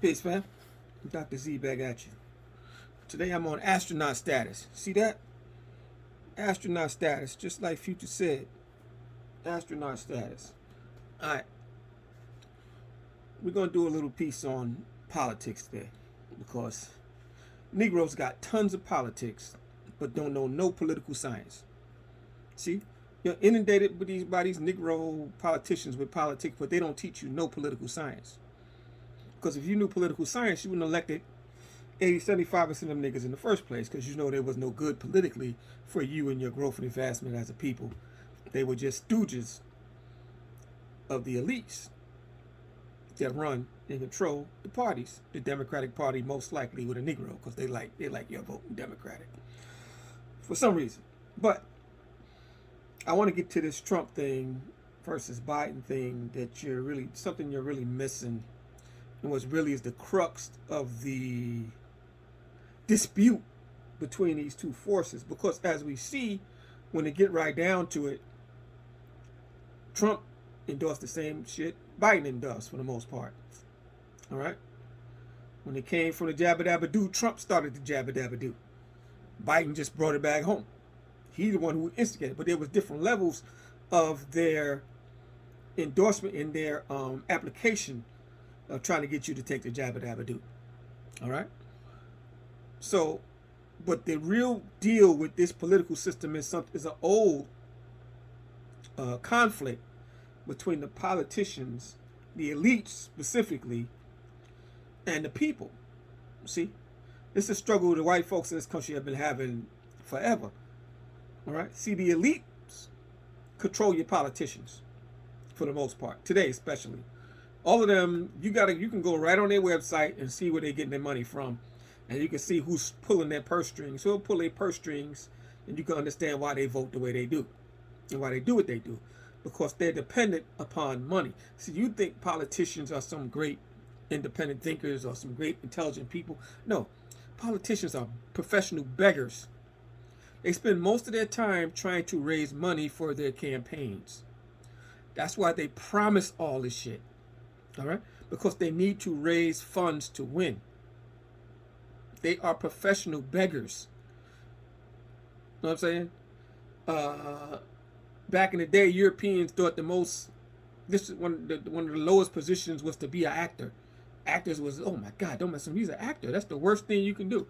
Peace, fam. Dr. Z back at you. Today I'm on astronaut status. See that? Astronaut status, just like Future said. Astronaut status. Alright, we're going to do a little piece on politics today because Negroes got tons of politics but don't know no political science. See? You're inundated by these Negro politicians with politics, but they don't teach you no political science. Because if you knew political science, you wouldn't have elected 75% of them niggas in the first place, because you know there was no good politically for you and your growth and advancement as a people. They were just stooges of the elites that run and control the parties. The Democratic Party most likely with a Negro, because they like your voting Democratic for some reason. But I want to get to this Trump thing versus Biden thing that you're really missing, and what really is the crux of the dispute between these two forces. Because as we see, when they get right down to it, Trump endorsed the same shit Biden endorsed for the most part. All right? When it came from the jabba dabba do, Trump started the jabba dabba do. Biden just brought it back home. He's the one who instigated, but there was different levels of their endorsement in their application of trying to get you to take the jabba dabba do. All right? So, but the real deal with this political system is an old conflict between the politicians, the elites specifically, and the people. See, this is a struggle the white folks in this country have been having forever. All right. See, the elites control your politicians for the most part today, especially. All of them, you can go right on their website and see where they're getting their money from, and you can see who's pulling their purse strings. Who'll pull their purse strings, and you can understand why they vote the way they do, and why they do what they do, because they're dependent upon money. See, you think politicians are some great independent thinkers or some great intelligent people? No, politicians are professional beggars. They spend most of their time trying to raise money for their campaigns. That's why they promise all this shit. All right? Because they need to raise funds to win. They are professional beggars. You know what I'm saying? Back in the day, Europeans thought this is one of the lowest positions was to be an actor. Actors was, oh my God, don't mess with him. He's an actor. That's the worst thing you can do.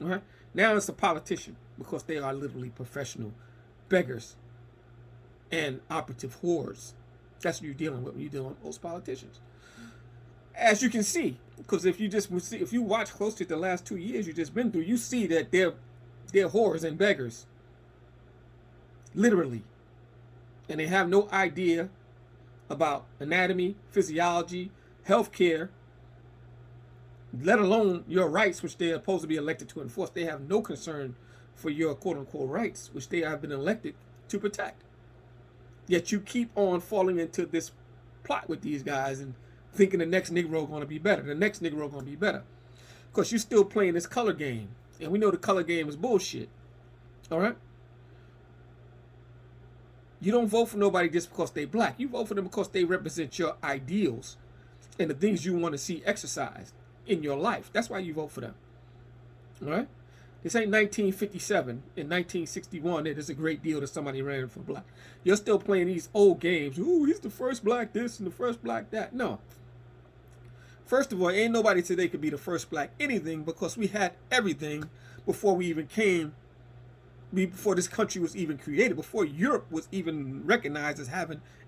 All right? Now it's a politician, because they are literally professional beggars and operative whores. That's what you're dealing with when you're dealing with most politicians. As you can see, because if you watch closely the last 2 years you just been through, you see that they're whores and beggars. Literally. And they have no idea about anatomy, physiology, healthcare, let alone your rights, which they are supposed to be elected to enforce. They have no concern for your quote-unquote rights, which they have been elected to protect. Yet you keep on falling into this plot with these guys and thinking the next Negro going to be better. The next Negro going to be better. Because you're still playing this color game. And we know the color game is bullshit. All right? You don't vote for nobody just because they black. You vote for them because they represent your ideals and the things you want to see exercised in your life. That's why you vote for them. All right? This ain't 1957. In 1961, it is a great deal that somebody ran for black. You're still playing these old games. Ooh, he's the first black this and the first black that. No. First of all, ain't nobody today could be the first black anything, because we had everything before we even came, before this country was even created, before Europe was even recognized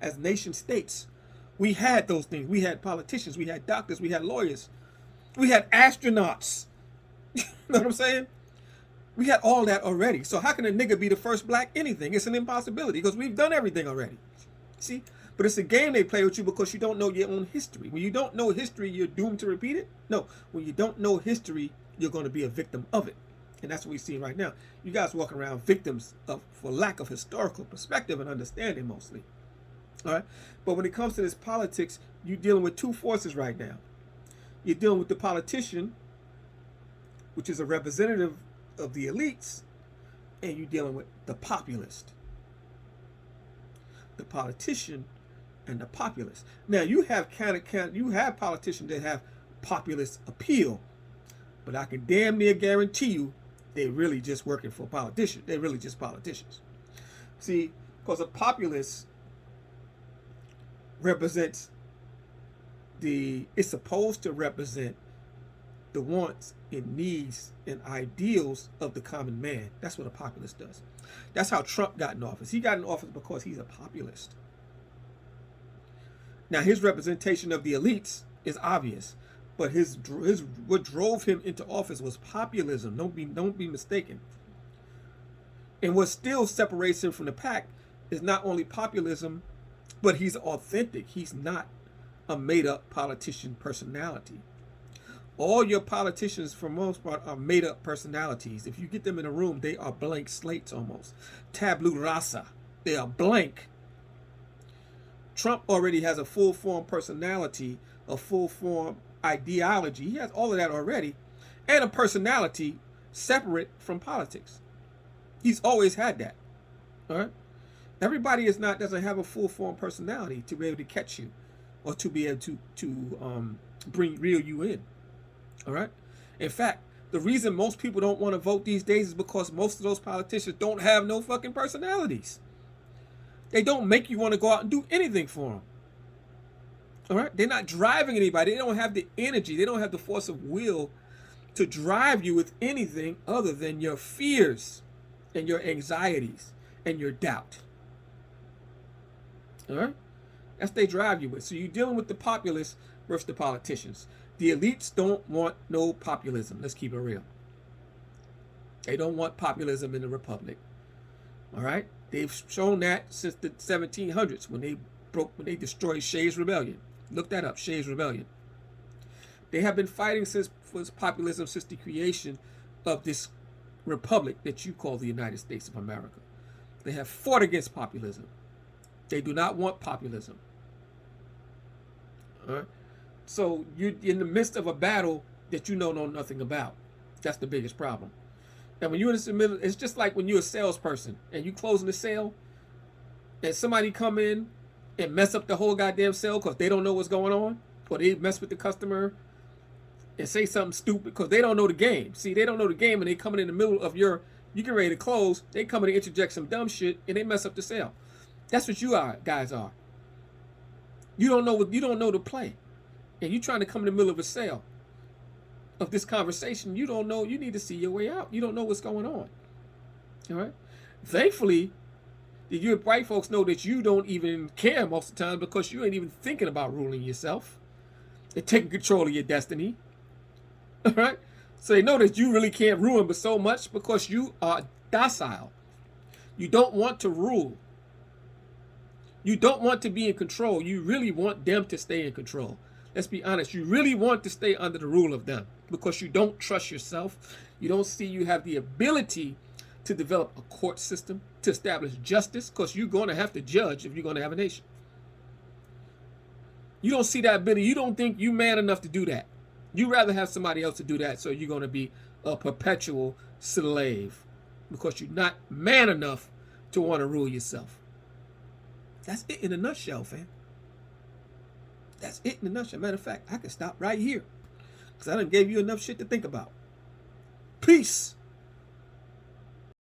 as nation states. We had those things. We had politicians, we had doctors, we had lawyers, we had astronauts. You know what I'm saying? We had all that already. So how can a nigga be the first black anything? It's an impossibility, because we've done everything already. See? But it's a game they play with you because you don't know your own history. When you don't know history, you're doomed to repeat it. No, when you don't know history, you're going to be a victim of it. And that's what we see right now. You guys walking around victims for lack of historical perspective and understanding mostly. All right? But when it comes to this politics, you're dealing with two forces right now. You're dealing with the politician, which is a representative of the elites, and you're dealing with the populist. The politician and the populist. Now you have politicians that have populist appeal. But I can damn near guarantee you they're really just working for politicians. They're really just politicians. See, because a populist represents it's supposed to represent the wants and needs and ideals of the common man. That's what a populist does. That's how Trump got in office. He got in office because he's a populist. Now, his representation of the elites is obvious, but his what drove him into office was populism. Don't be mistaken. And what still separates him from the pack is not only populism, but he's authentic. He's not a made-up politician personality. All your politicians, for most part, are made-up personalities. If you get them in a room, they are blank slates almost. Tabula rasa. They are blank. Trump already has a full-form personality, a full-form ideology. He has all of that already, and a personality separate from politics. He's always had that. All right. Everybody doesn't have a full-form personality to be able to catch you, or to be able to reel you in. All right. In fact, the reason most people don't want to vote these days is because most of those politicians don't have no fucking personalities. They don't make you want to go out and do anything for them. All right. They're not driving anybody. They don't have the energy. They don't have the force of will to drive you with anything other than your fears and your anxieties and your doubt. All right. That's what they drive you with. So you're dealing with the populists versus the politicians. The elites don't want no populism. Let's keep it real. They don't want populism in the republic. All right? They've shown that since the 1700s when they destroyed Shays' Rebellion. Look that up, Shays' Rebellion. They have been fighting for populism since the creation of this republic that you call the United States of America. They have fought against populism. They do not want populism. All right? So you're in the midst of a battle that you know nothing about. That's the biggest problem. And when you're in the middle, it's just like when you're a salesperson and you closing the sale, and somebody come in and mess up the whole goddamn sale because they don't know what's going on, or they mess with the customer and say something stupid because they don't know the game. See, they don't know the game, and they coming in the middle of you get ready to close, they come in and interject some dumb shit, and they mess up the sale. That's what guys are. You don't know the play. And you're trying to come in the middle of a sale of this conversation. You don't know. You need to see your way out. You don't know what's going on. All right. Thankfully, you white folks know that you don't even care most of the time because you ain't even thinking about ruling yourself and taking control of your destiny. All right. So they know that you really can't ruin but so much because you are docile. You don't want to rule. You don't want to be in control. You really want them to stay in control. Let's be honest. You really want to stay under the rule of them because you don't trust yourself. You don't see you have the ability to develop a court system, to establish justice, because you're going to have to judge if you're going to have a nation. You don't see that ability. You don't think you're man enough to do that. You'd rather have somebody else to do that, so you're going to be a perpetual slave because you're not man enough to want to rule yourself. That's it in a nutshell, fam. That's it in a nutshell. Matter of fact, I can stop right here because I done gave you enough shit to think about. Peace.